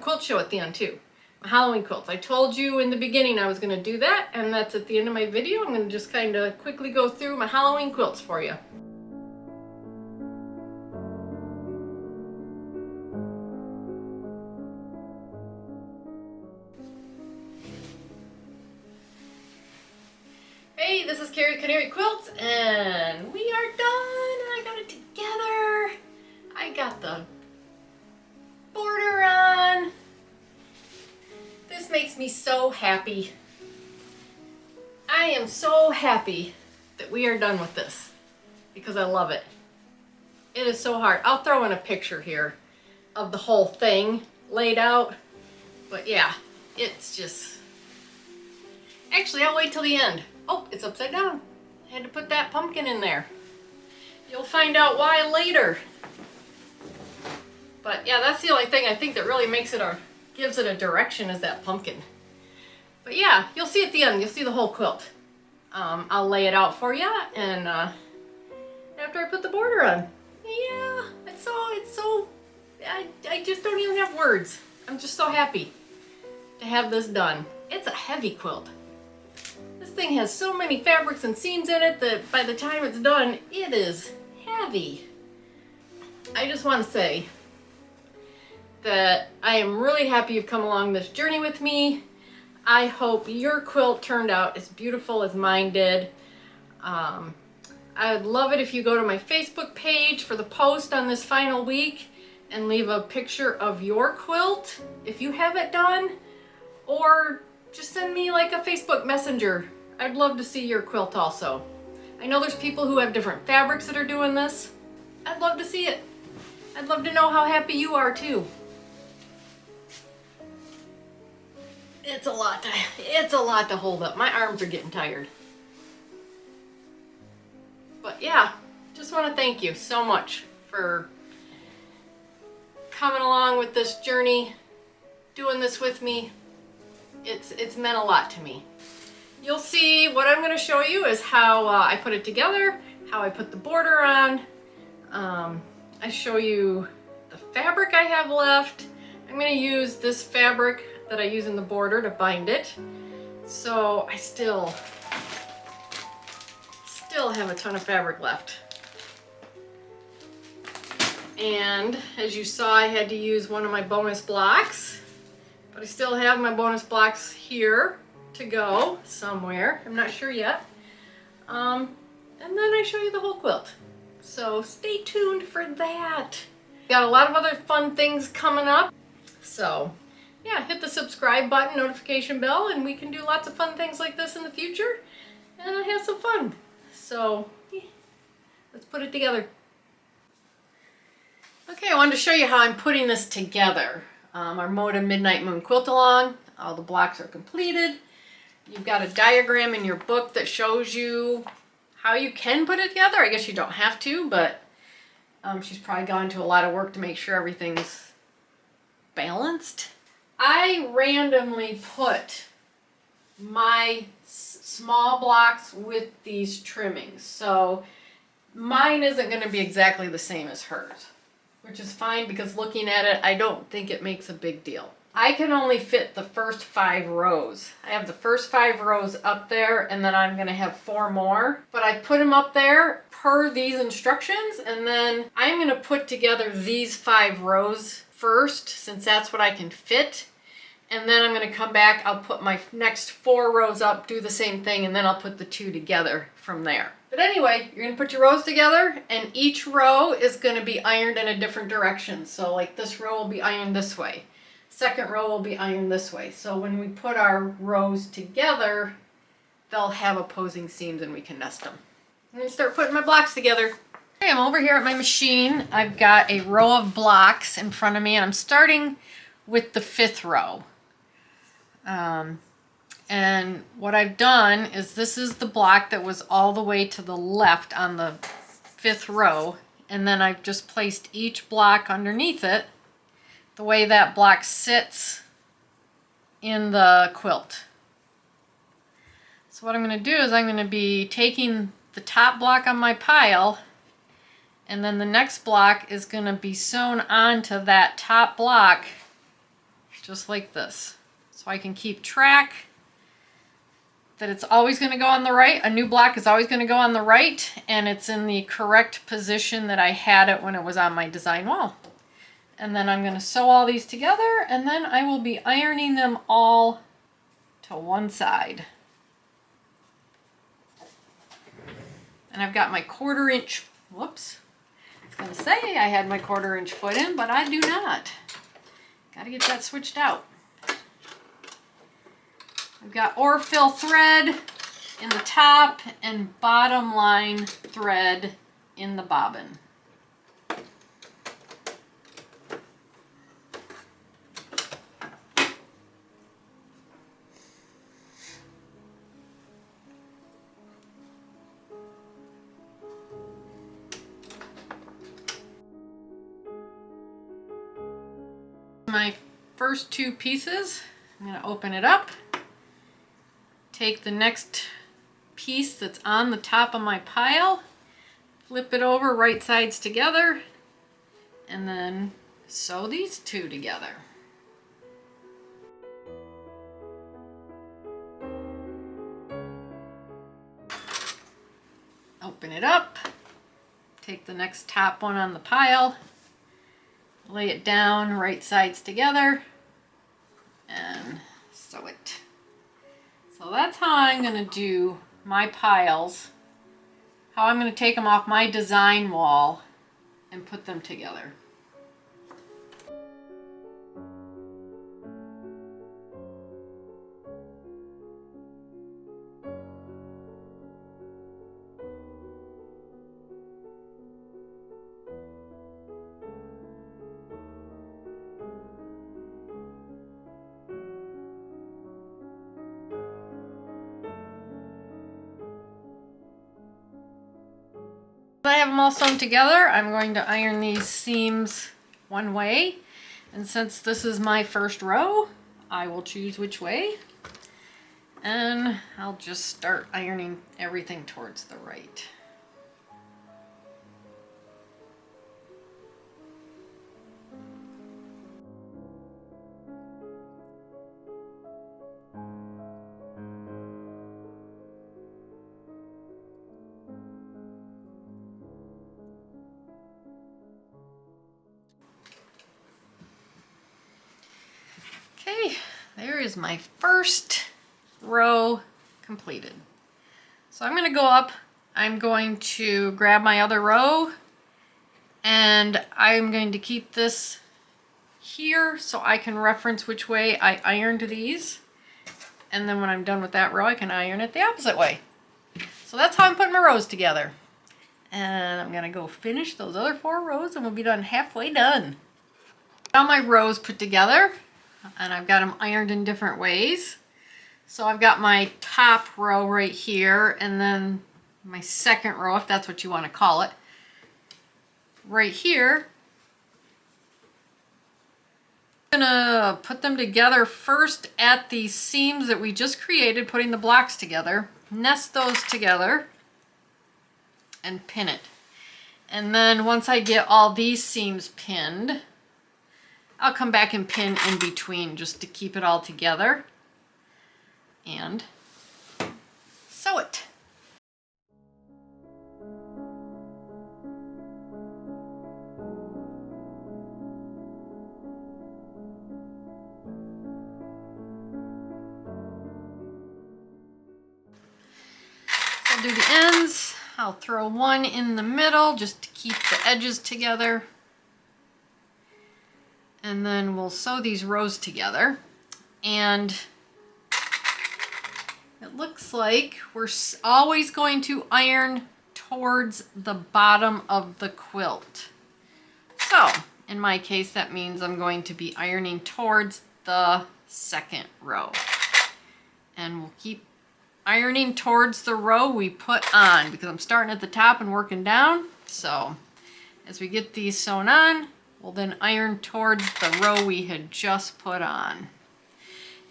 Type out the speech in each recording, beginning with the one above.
quilt show at the end too. My Halloween quilts. I told you in the beginning I was going to do that, and that's at the end of my video. I'm going to just kind of quickly go through my Halloween quilts for you. Hey, this is Canary Quilts, and we are done, and I got it together. I got the border on. This makes me so happy. I am so happy that we are done with this because I love it. It is so hard. I'll throw in a picture here of the whole thing laid out, but yeah, it's just... Actually, I'll wait till the end. Oh, it's upside down. I had to put that pumpkin in there. You'll find out why later. But yeah, that's the only thing I think that really makes it gives it a direction is that pumpkin. But yeah, you'll see at the end. You'll see the whole quilt. I'll lay it out for you, and after I put the border on. Yeah, it's so. I just don't even have words. I'm just so happy to have this done. It's a heavy quilt. This thing has so many fabrics and seams in it that by the time it's done, it is heavy. I just want to say that I am really happy you've come along this journey with me. I hope your quilt turned out as beautiful as mine did. I would love it if you go to my Facebook page for the post on this final week and leave a picture of your quilt if you have it done, or just send me like a Facebook Messenger. I'd love to see your quilt also. I know there's people who have different fabrics that are doing this. I'd love to see it. I'd love to know how happy you are too. It's a lot to hold up. My arms are getting tired. But yeah, just want to thank you so much for coming along with this journey, doing this with me. It's meant a lot to me. You'll see what I'm going to show you is how I put it together, how I put the border on. I show you the fabric I have left. I'm going to use this fabric that I use in the border to bind it. So I still have a ton of fabric left. And as you saw, I had to use one of my bonus blocks. But I still have my bonus blocks here to go somewhere. I'm not sure yet. And then I show you the whole quilt. So stay tuned for that. Got a lot of other fun things coming up. So yeah, hit the subscribe button, notification bell, and we can do lots of fun things like this in the future and have some fun. So yeah, let's put it together. Okay, I wanted to show you how I'm putting this together. Our Moda Midnight Moon Quilt Along. All the blocks are completed. You've got a diagram in your book that shows you how you can put it together. I guess you don't have to, but she's probably gone to a lot of work to make sure everything's balanced. I randomly put my small blocks with these trimmings. So mine isn't going to be exactly the same as hers, which is fine because looking at it, I don't think it makes a big deal. I can only fit the first 5 rows. I have the first 5 rows up there, and then I'm gonna have 4 more. But I put them up there per these instructions, and then I'm gonna put together these 5 rows first, since that's what I can fit. And then I'm gonna come back, I'll put my next 4 rows up, do the same thing, and then I'll put the 2 together from there. But anyway, you're gonna put your rows together, and each row is gonna be ironed in a different direction. So like this row will be ironed this way. Second row will be ironed this way. So when we put our rows together, they'll have opposing seams and we can nest them. I'm gonna start putting my blocks together. Okay, I'm over here at my machine. I've got a row of blocks in front of me, and I'm starting with the 5th row. And what I've done is this is the block that was all the way to the left on the 5th row, and then I've just placed each block underneath it the way that block sits in the quilt. So what I'm going to do is I'm going to be taking the top block on my pile, and then the next block is going to be sewn onto that top block just like this. So I can keep track that it's always going to go on the right. A new block is always going to go on the right, and it's in the correct position that I had it when it was on my design wall. And then I'm going to sew all these together, and then I will be ironing them all to one side. And I've got my 1/4 inch, whoops, I was going to say I had my 1/4 inch foot in, but I do not. Got to get that switched out. I've got Orfill thread in the top and bottom line thread in the bobbin. My first 2 pieces, I'm going to open it up, take the next piece that's on the top of my pile, flip it over right sides together, and then sew these 2 together. Open it up, take the next top one on the pile, lay it down right sides together, and sew it. So that's how I'm going to do my piles, how I'm going to take them off my design wall and put them together. I have them all sewn together. I'm going to iron these seams one way, and since this is my first row, I will choose which way, and I'll just start ironing everything towards the right. Okay, there is my first row completed. So I'm going to go up, I'm going to grab my other row, and I'm going to keep this here so I can reference which way I ironed these. And then when I'm done with that row, I can iron it the opposite way. So that's how I'm putting my rows together. And I'm going to go finish those other 4 rows and we'll be done, halfway done. Got my rows put together, and I've got them ironed in different ways. So I've got my top row right here, and then my second row, if that's what you want to call it, right here. I'm gonna put them together first at the seams that we just created, putting the blocks together, nest those together, and pin it. And then once I get all these seams pinned, I'll come back and pin in between just to keep it all together and sew it. I'll do the ends. I'll throw one in the middle just to keep the edges together. And then we'll sew these rows together. And it looks like we're always going to iron towards the bottom of the quilt. So in my case, that means I'm going to be ironing towards the second row. And we'll keep ironing towards the row we put on, because I'm starting at the top and working down. So as we get these sewn on, we'll then iron towards the row we had just put on.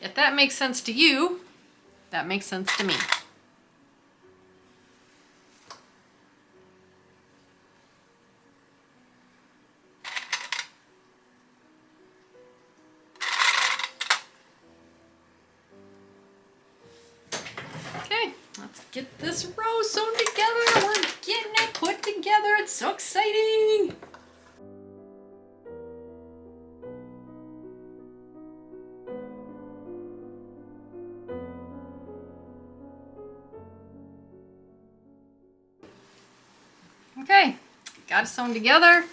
If that makes sense to you, that makes sense to me. let's get this row sewn together. We're getting it put together. It's so exciting. Okay, got it sewn together.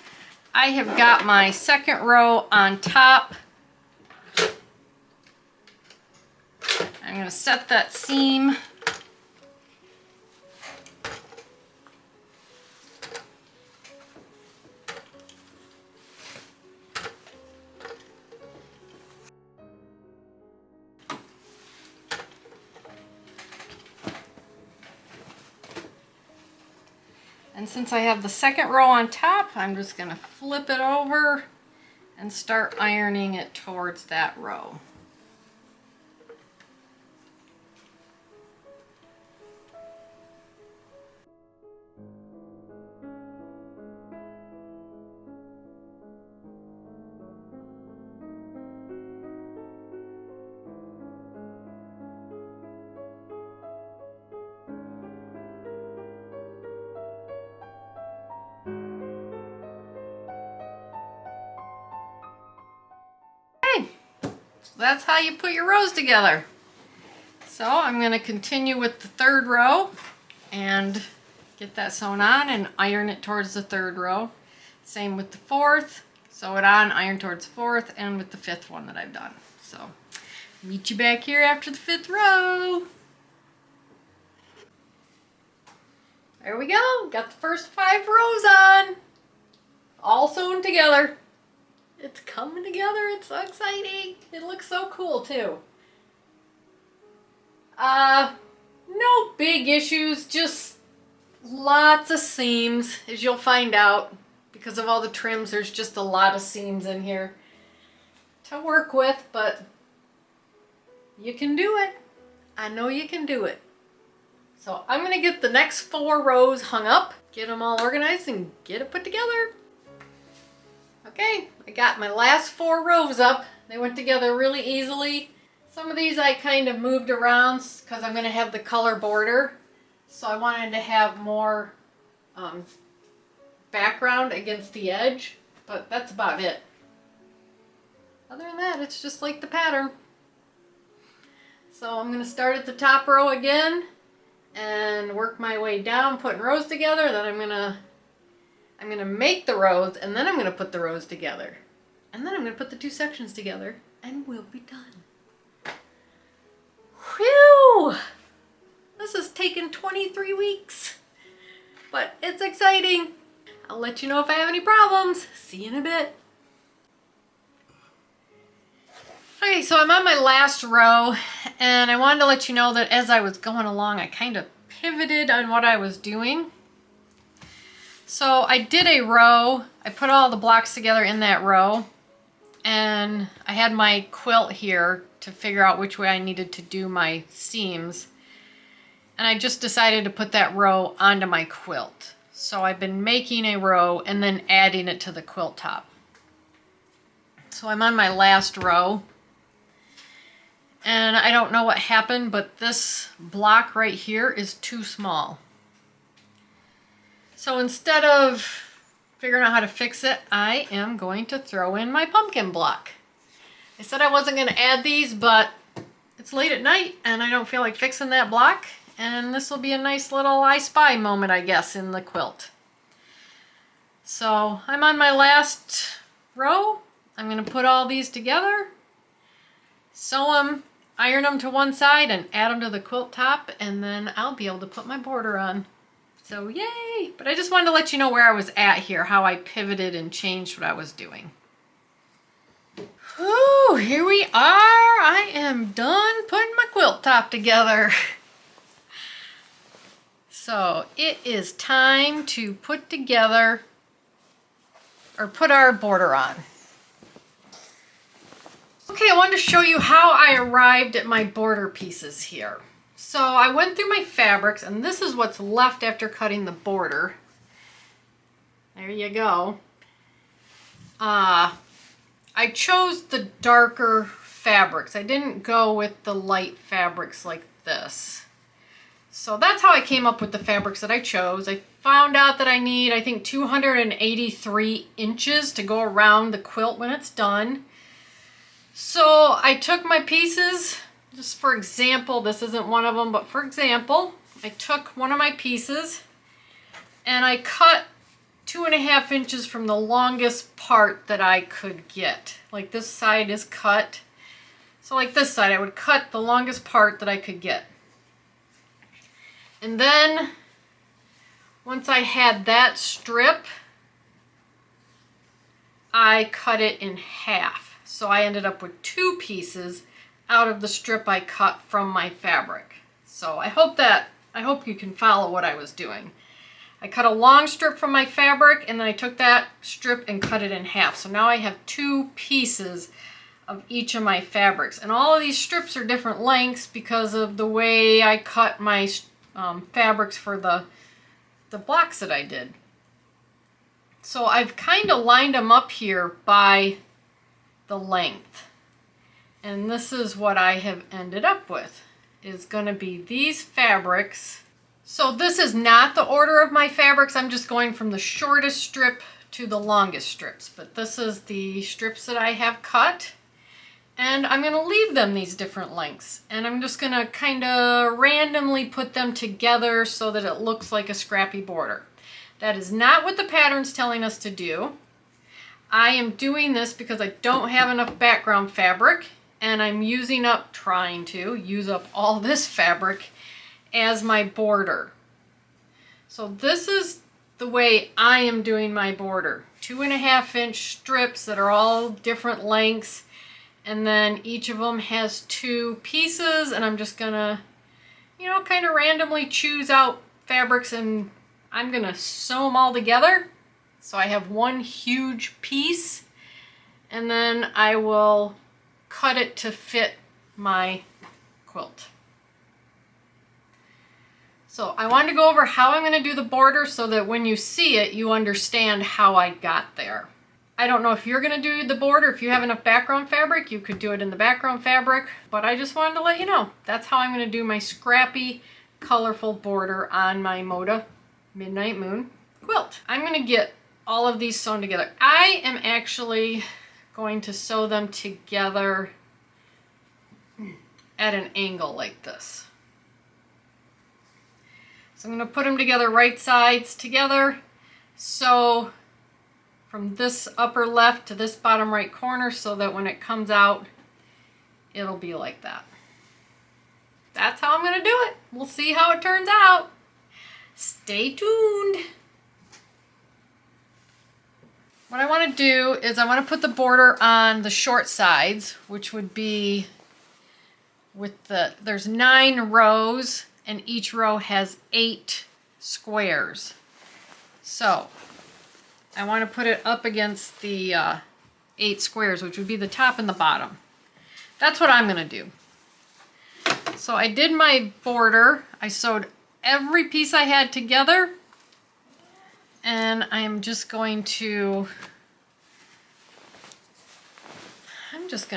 I have got my second row on top. I'm going to set that seam. And since I have the second row on top, I'm just going to flip it over and start ironing it towards that row. That's how you put your rows together. So I'm going to continue with the third row and get that sewn on and iron it towards the third row. Same with the fourth, sew it on, iron towards the fourth, and with the fifth one that I've done. So meet you back here after the fifth row. There we go, got the first 5 rows on, all sewn together. It's coming together. It's so exciting. It looks so cool too. No big issues, just lots of seams, as you'll find out. Because of all the trims, there's just a lot of seams in here to work with, but you can do it. I know you can do it. So I'm going to get the next 4 rows hung up, get them all organized, and get it put together. Okay, I got my last 4 rows up. They went together really easily. Some of these I kind of moved around because I'm going to have the color border. So I wanted to have more background against the edge, but that's about it. Other than that, it's just like the pattern. So I'm going to start at the top row again and work my way down, putting rows together. Then I'm going to make the rows, and then I'm going to put the rows together. And then I'm going to put the 2 sections together, and we'll be done. Whew! This has taken 23 weeks, but it's exciting. I'll let you know if I have any problems. See you in a bit. Okay, so I'm on my last row, and I wanted to let you know that as I was going along, I kind of pivoted on what I was doing. So I did a row, I put all the blocks together in that row, and I had my quilt here to figure out which way I needed to do my seams. And I just decided to put that row onto my quilt. So I've been making a row and then adding it to the quilt top. So I'm on my last row. And I don't know what happened, but this block right here is too small. So instead of figuring out how to fix it, I am going to throw in my pumpkin block. I said I wasn't going to add these, but it's late at night and I don't feel like fixing that block. And this will be a nice little I Spy moment, I guess, in the quilt. So I'm on my last row. I'm going to put all these together, sew them, iron them to one side, and add them to the quilt top, and then I'll be able to put my border on. So yay! But I just wanted to let you know where I was at here, how I pivoted and changed what I was doing. Whew, here we are. I am done putting my quilt top together. So it is time to put together, or put our border on. Okay, I wanted to show you how I arrived at my border pieces here. So I went through my fabrics, and this is what's left after cutting the border. There you go. I chose the darker fabrics. I didn't go with the light fabrics like this. So that's how I came up with the fabrics that I chose. I found out that I need, I think, 283 inches to go around the quilt when it's done. So I took my pieces, just for example, this isn't one of them, but for example, I took one of my pieces and I cut 2.5 inches from the longest part that I could get. Like this side is cut. So like this side, I would cut the longest part that I could get. And then once I had that strip, I cut it in half. So I ended up with 2 pieces out of the strip I cut from my fabric. So I hope you can follow what I was doing. I cut a long strip from my fabric and then I took that strip and cut it in half. So now I have 2 pieces of each of my fabrics. And all of these strips are different lengths because of the way I cut my fabrics for the blocks that I did. So I've kind of lined them up here by the length. And this is what I have ended up with, is going to be these fabrics. So this is not the order of my fabrics. I'm just going from the shortest strip to the longest strips. But this is the strips that I have cut. And I'm going to leave them these different lengths. And I'm just going to kind of randomly put them together so that it looks like a scrappy border. That is not what the pattern's telling us to do. I am doing this because I don't have enough background fabric. And I'm trying to use up all this fabric as my border. So this is the way I am doing my border. 2.5 inch strips that are all different lengths. And then each of them has 2 pieces, and I'm just gonna, kind of randomly choose out fabrics, and I'm gonna sew them all together. So I have one huge piece, and then I will cut it to fit my quilt. So I wanted to go over how I'm gonna do the border so that when you see it, you understand how I got there. I don't know if you're going to do the border. If you have enough background fabric, you could do it in the background fabric. But I just wanted to let you know, that's how I'm going to do my scrappy, colorful border on my Moda Midnight Moon quilt. I'm going to get all of these sewn together. I am actually going to sew them together at an angle like this. So I'm going to put them together right sides together. So from this upper left to this bottom right corner so that when it comes out, it'll be like that. That's how I'm going to do it. We'll see how it turns out. Stay tuned. What I want to do is I want to put the border on the short sides, which would be there's 9 rows and each row has 8 squares. So I want to put it up against the 8 squares, which would be the top and the bottom. That's what I'm going to do. So I did my border. I sewed every piece I had together. And I am just going to,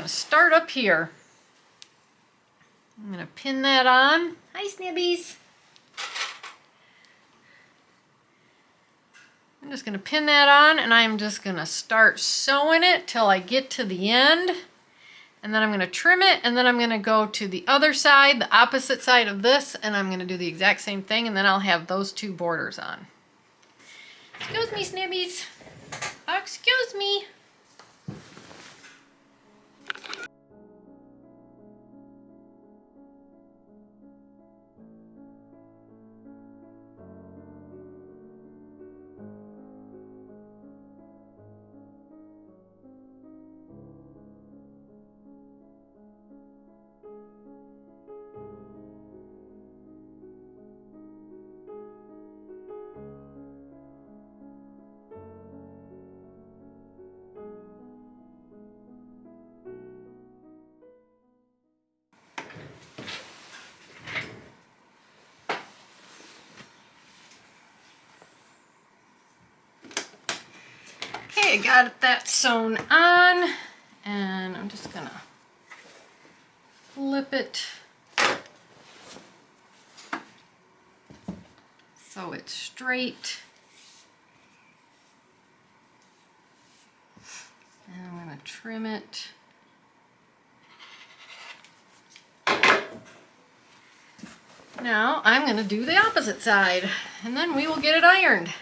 start up here. I'm going to pin that on. Hi, Snibbies. I'm just going to pin that on, and I'm just going to start sewing it till I get to the end. And then I'm going to trim it, and then I'm going to go to the other side, the opposite side of this, and I'm going to do the exact same thing, and then I'll have those 2 borders on. Excuse me, Snibbies. Excuse me. Okay, I got that sewn on, and I'm just gonna flip it so it's straight. And I'm going to trim it. Now I'm going to do the opposite side, and then we will get it ironed.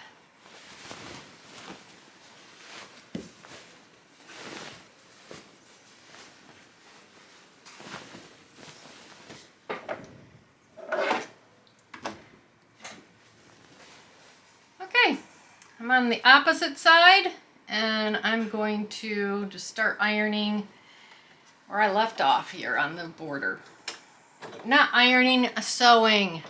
Okay, I'm on the opposite side, and I'm going to just start ironing where I left off here on the border. Not ironing, sewing.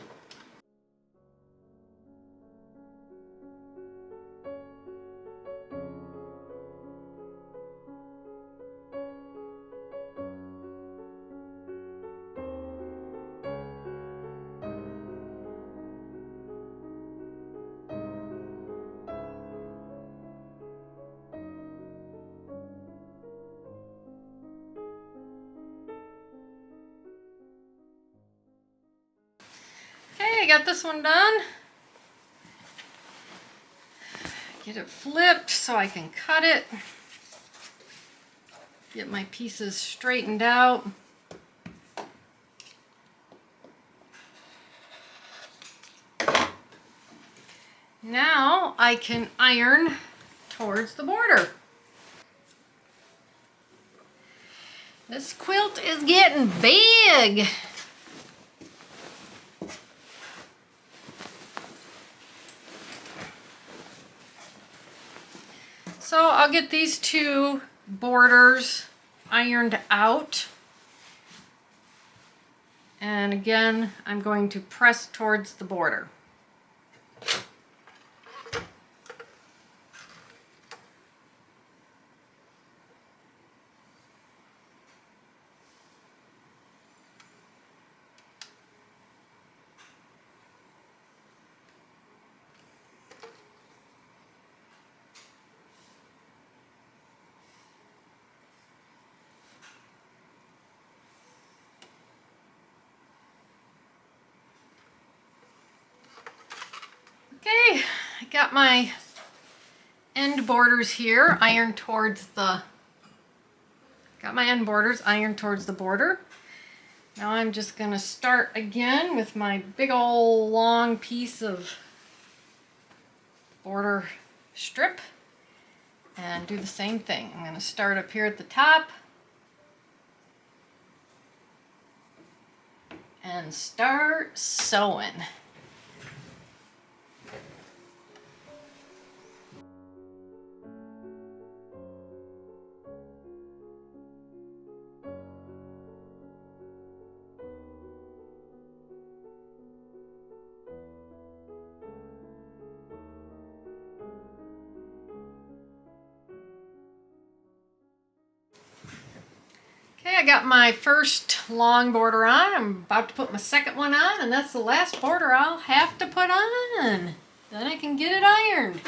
Okay, I got this one done. Get it flipped so I can cut it. Get my pieces straightened out. Now I can iron towards the border. This quilt is getting big. So I'll get these two borders ironed out. And again, I'm going to press towards the border. Okay, I got my end borders here ironed towards the border. Now I'm just going to start again with my big old long piece of border strip and do the same thing. I'm going to start up here at the top and start sewing. Okay, I got my first long border on. I'm about to put my second one on, and that's the last border I'll have to put on. Then I can get it ironed.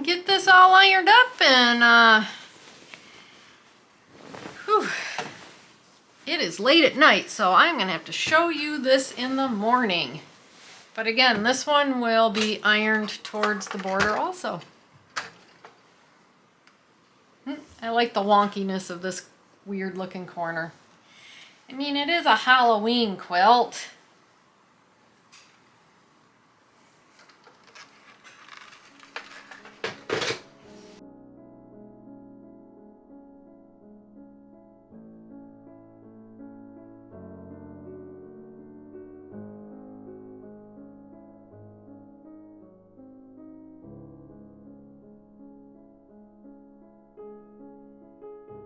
Get this all ironed up, and it is late at night, so I'm gonna have to show you this in the morning. But again, this one will be ironed towards the border also. I like the wonkiness of this weird looking corner. I mean, it is a Halloween quilt.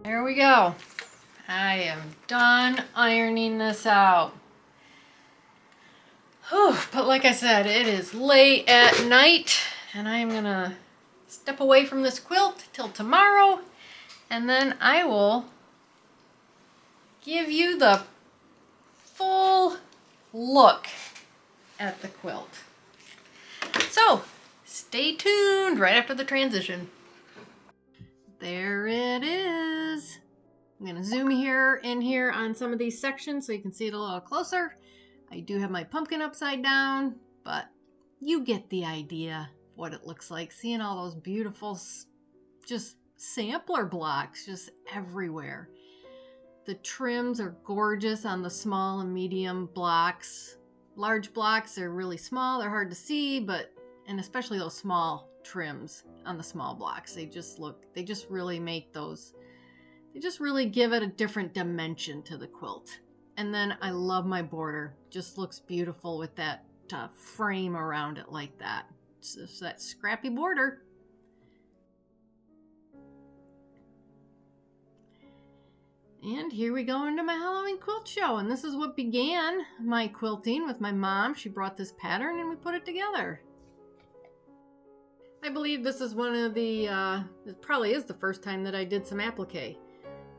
There we go. I am done ironing this out. Whew, but like I said, it is late at night, and I'm gonna step away from this quilt till tomorrow, and then I will give you the full look at the quilt. So, stay tuned right after the transition. There it is. I'm going to zoom in here on some of these sections so you can see it a little closer. I do have my pumpkin upside down, but you get the idea of what it looks like. Seeing all those beautiful just sampler blocks just everywhere. The trims are gorgeous on the small and medium blocks. Large blocks are really small, they're hard to see, and especially those small trims on the small blocks, they just really make those, they just really give it a different dimension to the quilt. And then I love my border, just looks beautiful with that frame around it like that. It's just that scrappy border. And here we go into my Halloween quilt show, and this is what began my quilting with my mom. She brought this pattern and we put it together. I believe this is one of the, it probably is the first time that I did some applique.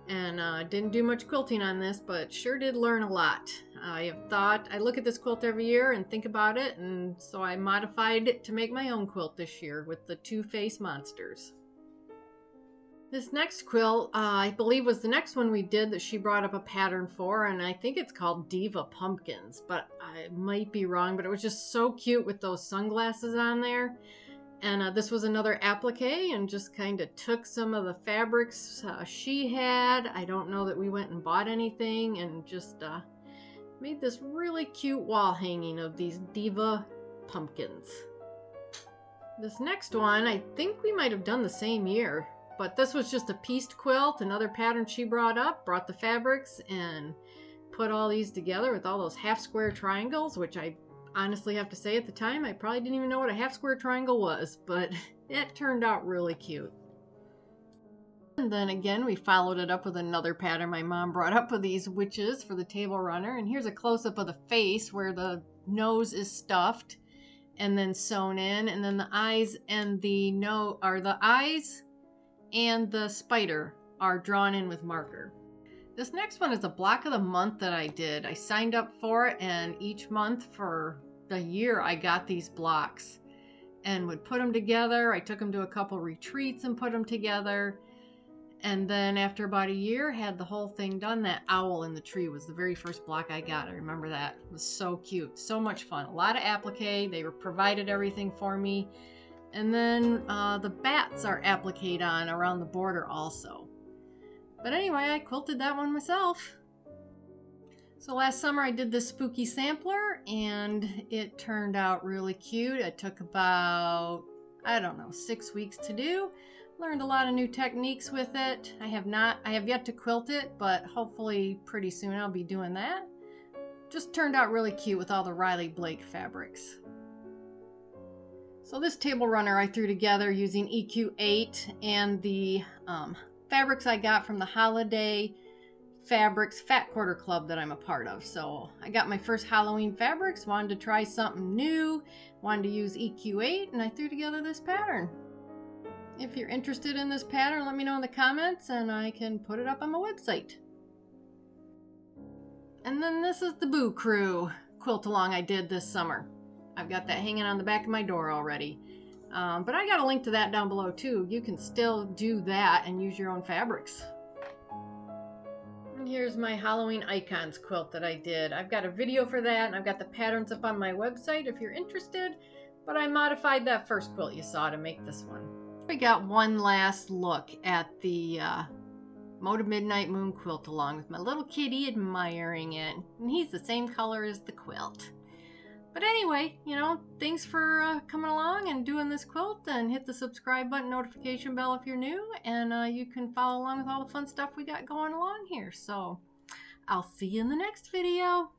And didn't do much quilting on this, but sure did learn a lot. I look at this quilt every year and think about it, and so I modified it to make my own quilt this year with the two-face monsters. This next quilt, I believe was the next one we did that she brought up a pattern for, and I think it's called Diva Pumpkins, but I might be wrong, but it was just so cute with those sunglasses on there. And this was another applique, and just kind of took some of the fabrics she had. I don't know that we went and bought anything, and just made this really cute wall hanging of these Diva Pumpkins. This next one, I think we might have done the same year. But this was just a pieced quilt, another pattern she brought the fabrics, and put all these together with all those half square triangles, which I honestly have to say at the time, I probably didn't even know what a half square triangle was, but it turned out really cute. And then again, we followed it up with another pattern my mom brought up with these witches for the table runner. And here's a close-up of the face where the nose is stuffed and then sewn in, and then the eyes and the eyes and the spider are drawn in with marker. This next one is a block of the month that I did. I signed up for it, and each month for the year I got these blocks and would put them together. I took them to a couple retreats and put them together. And then after about a year, had the whole thing done. That owl in the tree was the very first block I got. I remember that. It was so cute. So much fun. A lot of applique. They provided everything for me. And then the bats are appliqued on around the border also. But anyway, I quilted that one myself. So last summer I did this spooky sampler, and it turned out really cute. It took about, 6 weeks to do. Learned a lot of new techniques with it. I have yet to quilt it, but hopefully pretty soon I'll be doing that. Just turned out really cute with all the Riley Blake fabrics. So this table runner I threw together using EQ8 and the fabrics I got from the Holiday Fabrics Fat Quarter Club that I'm a part of. So I got my first Halloween fabrics, wanted to try something new, wanted to use EQ8, and I threw together this pattern. If you're interested in this pattern, let me know in the comments and I can put it up on my website. And then this is the Boo Crew quilt along I did this summer. I've got that hanging on the back of my door already. But I got a link to that down below too. You can still do that and use your own fabrics. And here's my Halloween Icons quilt that I did. I've got a video for that, and I've got the patterns up on my website if you're interested. But I modified that first quilt you saw to make this one. We got one last look at the Moda Midnight Moon quilt along with my little kitty admiring it. And he's the same color as the quilt. But anyway, thanks for coming along and doing this quilt, and hit the subscribe button, notification bell if you're new, and you can follow along with all the fun stuff we got going along here. So I'll see you in the next video.